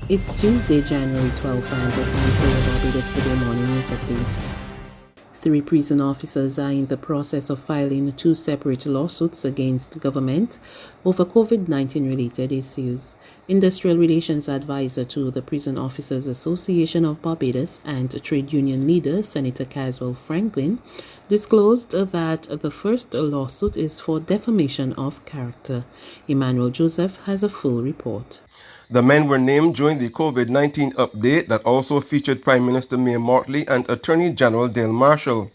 It's Tuesday, January 12th, and the time for your Barbados Today morning news update. 3 prison officers are in the process of filing 2 separate lawsuits against government over COVID-19 related issues. Industrial Relations Advisor to the Prison Officers Association of Barbados and trade union leader Senator Caswell Franklin disclosed that the first lawsuit is for defamation of character. Emmanuel Joseph has a full report. The men were named during the COVID-19 update that also featured Prime Minister Mayor Mortley and Attorney General Dale Marshall.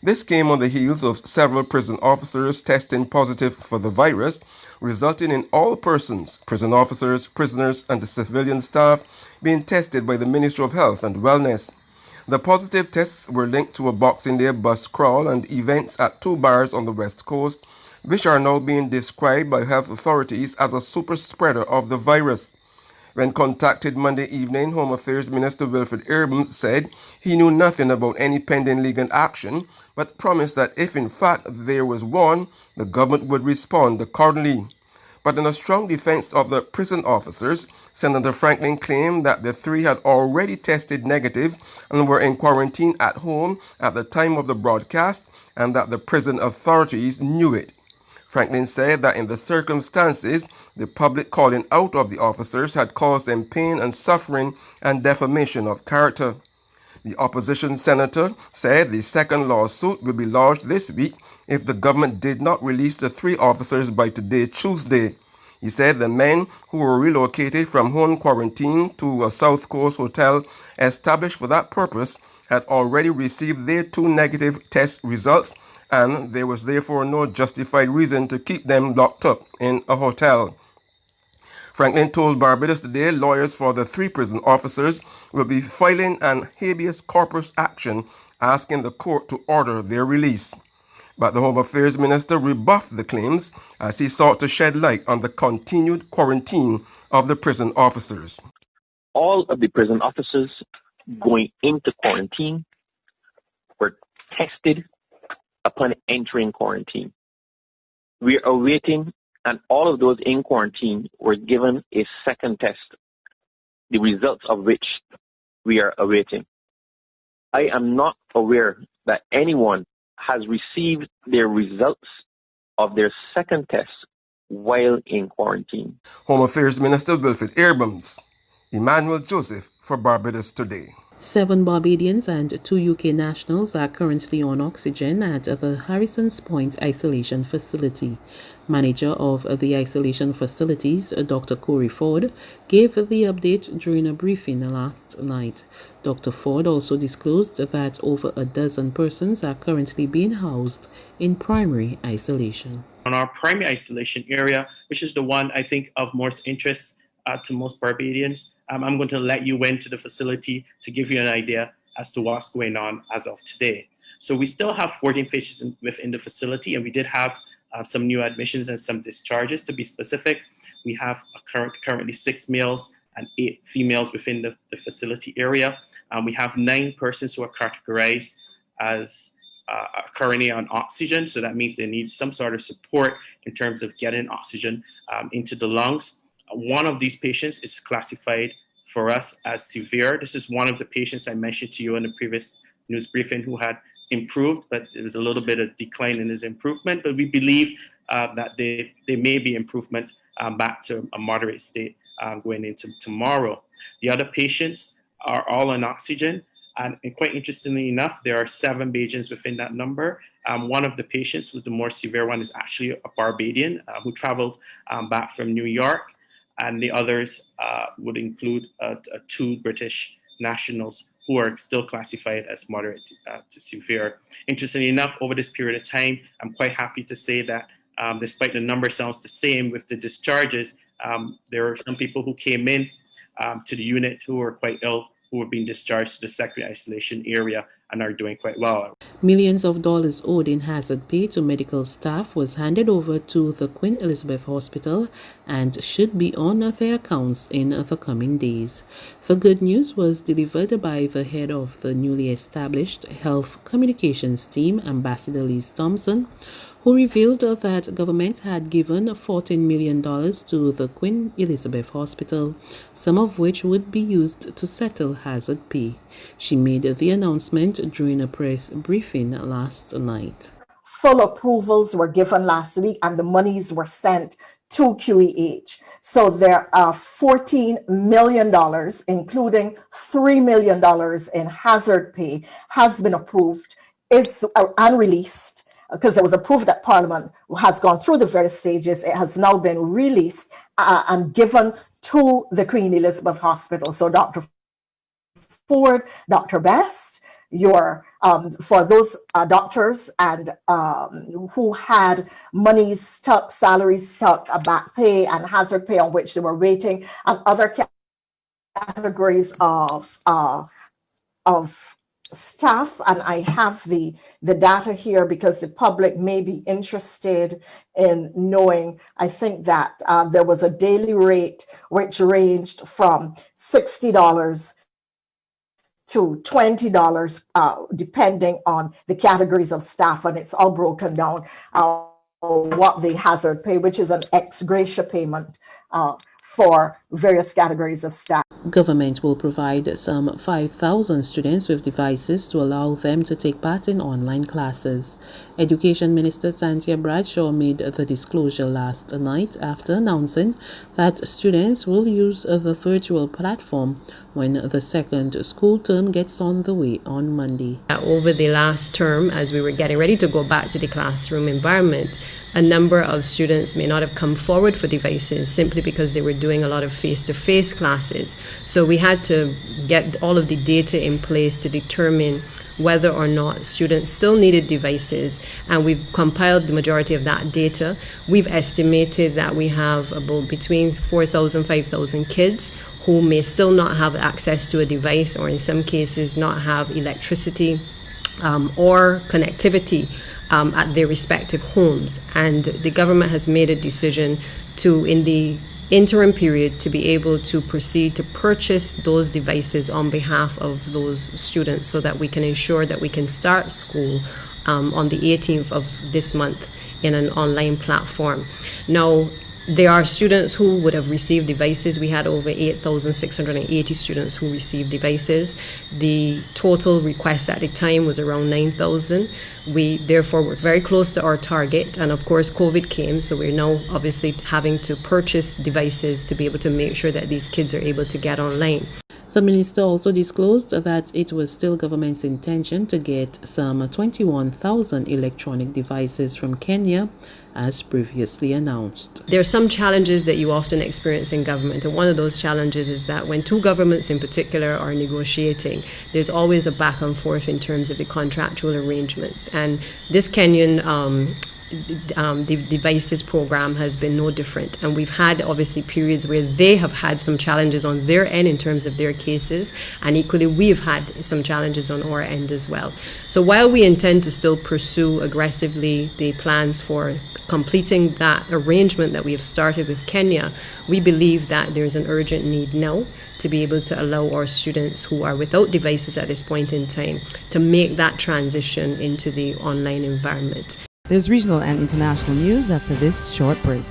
This came on the heels of several prison officers testing positive for the virus, resulting in all persons, prison officers, prisoners, and the civilian staff being tested by the Ministry of Health and Wellness. The positive tests were linked to a Boxing Day bus crawl and events at 2 bars on the West Coast, which are now being described by health authorities as a super spreader of the virus. When contacted Monday evening, Home Affairs Minister Wilfred Erbums said he knew nothing about any pending legal action, but promised that if in fact there was one, the government would respond accordingly. But in a strong defense of the prison officers, Senator Franklin claimed that the 3 had already tested negative and were in quarantine at home at the time of the broadcast, and that the prison authorities knew it. Franklin said that in the circumstances, the public calling out of the officers had caused them pain and suffering and defamation of character. The opposition senator said the second lawsuit will be lodged this week if the government did not release the 3 officers by today, Tuesday. He said the men who were relocated from home quarantine to a South Coast hotel established for that purpose had already received their 2 negative test results, and there was therefore no justified reason to keep them locked up in a hotel. Franklin told Barbados Today lawyers for the 3 prison officers will be filing an habeas corpus action asking the court to order their release. But the Home Affairs Minister rebuffed the claims as he sought to shed light on the continued quarantine of the prison officers. All of the prison officers going into quarantine were tested upon entering quarantine. We are awaiting, and all of those in quarantine were given a second test, the results of which we are awaiting. I am not aware that anyone has received their results of their second test while in quarantine. Home Affairs Minister Wilfred Erbums. Emmanuel Joseph for Barbados Today. 7 Barbadians and 2 UK nationals are currently on oxygen at the Harrison's Point Isolation Facility. Manager of the isolation facilities, Dr. Corey Ford, gave the update during a briefing last night. Dr. Ford also disclosed that over a dozen persons are currently being housed in primary isolation. On our primary isolation area, which is the one I think of most interest to most Barbadians, I'm going to let you into the facility to give you an idea as to what's going on as of today. So we still have 14 patients within the facility, and we did have some new admissions and some discharges. To be specific, we have currently 6 males and 8 females within the facility area. We have 9 persons who are categorized as currently on oxygen, so that means they need some sort of support in terms of getting oxygen into the lungs. One of these patients is classified for us as severe. This is one of the patients I mentioned to you in the previous news briefing who had improved, but there was a little bit of decline in his improvement. But we believe that there may be improvement back to a moderate state going into tomorrow. The other patients are all on oxygen. And quite interestingly enough, there are 7 Bajans within that number. One of the patients, who's the more severe one, is actually a Barbadian who traveled back from New York. And the others would include 2 British nationals who are still classified as moderate to severe. Interestingly enough, over this period of time, I'm quite happy to say that despite the number sounds the same with the discharges, there are some people who came in to the unit who were quite ill, who were being discharged to the secondary isolation area and are doing quite well. Millions of dollars owed in hazard pay to medical staff was handed over to the Queen Elizabeth Hospital and should be on their accounts in the coming days. The good news was delivered by the head of the newly established Health Communications Team, Ambassador Thompson, who revealed that government had given $14 million to the Queen Elizabeth Hospital, some of which would be used to settle hazard pay. She made the announcement during a press briefing last night. Full approvals were given last week and the monies were sent to QEH. So there are $14 million, including $3 million in hazard pay, has been approved, is unreleased, because it was approved at Parliament, has gone through the various stages. It has now been released and given to the Queen Elizabeth Hospital. So Dr. Ford, Dr. Best, for those doctors and who had money stuck, salaries stuck, back pay and hazard pay on which they were waiting, and other categories of staff. And I have the data here because the public may be interested in knowing. I think that there was a daily rate which ranged from $60 to $20, depending on the categories of staff, and it's all broken down what the hazard pay, which is an ex gratia payment for various categories of staff. Government will provide some 5,000 students with devices to allow them to take part in online classes. Education Minister Santia Bradshaw made the disclosure last night after announcing that students will use the virtual platform when the second school term gets on the way on Monday. Over the last term, as we were getting ready to go back to the classroom environment, a number of students may not have come forward for devices simply because they were doing a lot of face-to-face classes. So we had to get all of the data in place to determine whether or not students still needed devices, and we've compiled the majority of that data. We've estimated that we have about between 4,000, 5,000 kids who may still not have access to a device, or in some cases not have electricity or connectivity at their respective homes. And the government has made a decision to, in the interim period, to be able to proceed to purchase those devices on behalf of those students so that we can ensure that we can start school on the 18th of this month in an online platform. Now, there are students who would have received devices. We had over 8,680 students who received devices. The total request at the time was around 9,000. We therefore were very close to our target, and of course COVID came, so we're now obviously having to purchase devices to be able to make sure that these kids are able to get online. The minister also disclosed that it was still government's intention to get some 21,000 electronic devices from Kenya, as previously announced. There are some challenges that you often experience in government, and one of those challenges is that when two governments in particular are negotiating, there's always a back and forth in terms of the contractual arrangements. And this Kenyan the devices program has been no different, and we've had obviously periods where they have had some challenges on their end in terms of their cases, and equally we've had some challenges on our end as well. So while we intend to still pursue aggressively the plans for completing that arrangement that we have started with Kenya, we believe that there's an urgent need now to be able to allow our students who are without devices at this point in time to make that transition into the online environment. There's regional and international news after this short break.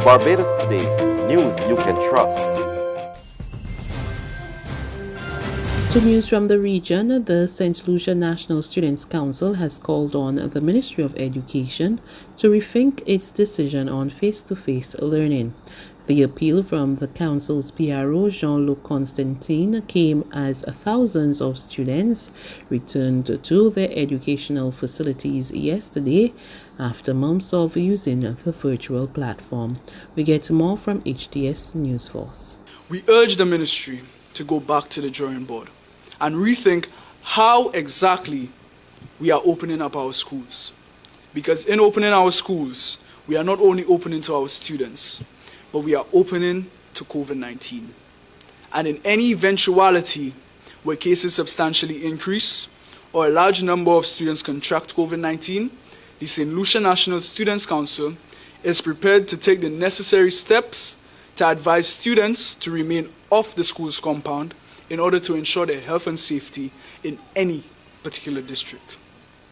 Barbados Today, news you can trust. To news from the region, the St. Lucia National Students' Council has called on the Ministry of Education to rethink its decision on face-to-face learning. The appeal from the council's PRO, Jean-Luc Constantine, came as thousands of students returned to their educational facilities yesterday after months of using the virtual platform. We get more from HTS News Force. We urge the ministry to go back to the drawing board and rethink how exactly we are opening up our schools. Because in opening our schools, we are not only opening to our students, but we are opening to COVID-19. And in any eventuality where cases substantially increase or a large number of students contract COVID-19, the St. Lucia National Students' Council is prepared to take the necessary steps to advise students to remain off the school's compound in order to ensure their health and safety in any particular district.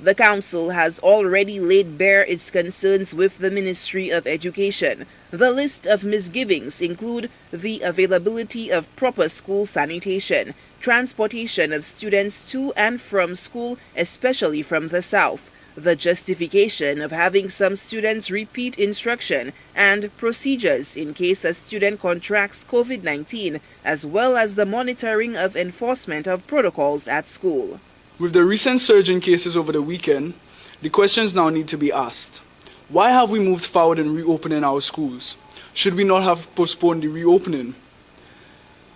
The Council has already laid bare its concerns with the Ministry of Education. The list of misgivings include the availability of proper school sanitation, transportation of students to and from school, especially from the south, the justification of having some students repeat instruction, and procedures in case a student contracts COVID-19, as well as the monitoring of enforcement of protocols at school. With the recent surge in cases over the weekend, the questions now need to be asked. Why have we moved forward in reopening our schools? Should we not have postponed the reopening?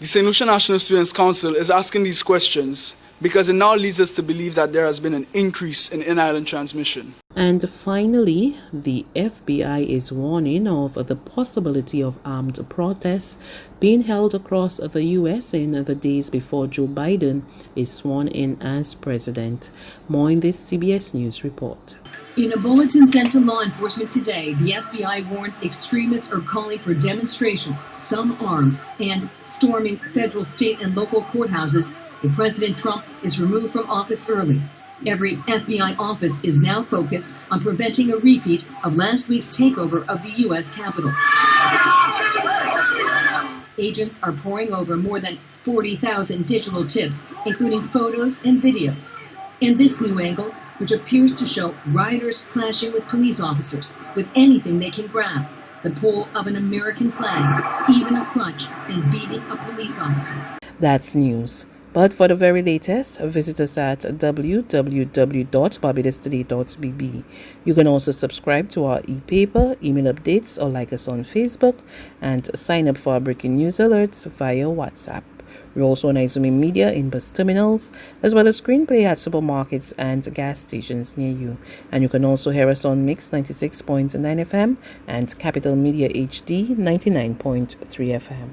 The St. Lucia National Students' Council is asking these questions because it now leads us to believe that there has been an increase in in-island transmission. And finally, the FBI is warning of the possibility of armed protests being held across the U.S. in the days before Joe Biden is sworn in as president. More in this CBS News report. In a bulletin sent to law enforcement today, the FBI warns extremists are calling for demonstrations, some armed, and storming federal, state, and local courthouses if President Trump is removed from office early. Every FBI office is now focused on preventing a repeat of last week's takeover of the U.S. Capitol. Agents are poring over more than 40,000 digital tips, including photos and videos. In this new angle, which appears to show rioters clashing with police officers with anything they can grab, the pull of an American flag, even a crutch, and beating a police officer. That's news. But for the very latest, visit us at www.barbadostoday.bb. You can also subscribe to our e-paper, email updates, or like us on Facebook, and sign up for our breaking news alerts via WhatsApp. We're also on Izumi Media in bus terminals, as well as screenplay at supermarkets and gas stations near you. And you can also hear us on Mix 96.9 FM and Capital Media HD 99.3 FM.